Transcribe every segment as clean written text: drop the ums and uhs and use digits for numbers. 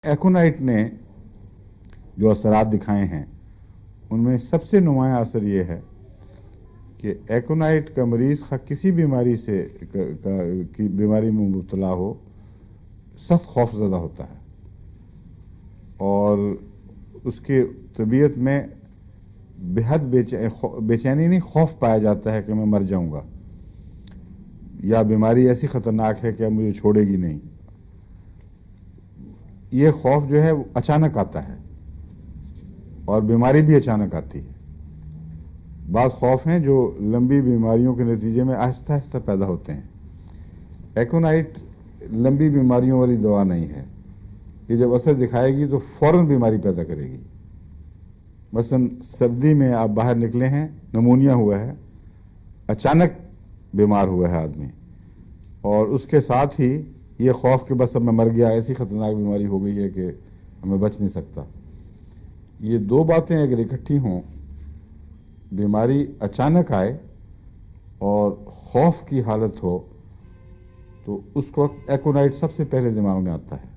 ایکونائٹ نے جو اثرات دکھائے ہیں ان میں سب سے نمایاں اثر یہ ہے کہ ایکونائٹ کا مریض کسی بیماری کی بیماری میں مبتلا ہو سخت خوف زدہ ہوتا ہے، اور اس کی طبیعت میں بے حد بے چینی نہیں، خوف پایا جاتا ہے کہ میں مر جاؤں گا، یا بیماری ایسی خطرناک ہے کہ اب مجھے چھوڑے گی نہیں۔ یہ خوف جو ہے وہ اچانک آتا ہے، اور بیماری بھی اچانک آتی ہے۔ بعض خوف ہیں جو لمبی بیماریوں کے نتیجے میں آہستہ آہستہ پیدا ہوتے ہیں۔ ایکونائٹ لمبی بیماریوں والی دوا نہیں ہے، یہ جب اثر دکھائے گی تو فوراً بیماری پیدا کرے گی۔ مثلا سردی میں آپ باہر نکلے ہیں، نمونیا ہوا ہے، اچانک بیمار ہوا ہے آدمی، اور اس کے ساتھ ہی یہ خوف کہ بس اب میں مر گیا، ایسی خطرناک بیماری ہو گئی ہے کہ میں بچ نہیں سکتا۔ یہ دو باتیں اگر اکٹھی ہوں، بیماری اچانک آئے اور خوف کی حالت ہو، تو اس وقت ایکونائٹ سب سے پہلے دماغ میں آتا ہے۔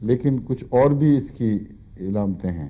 لیکن کچھ اور بھی اس کی علامتیں ہیں۔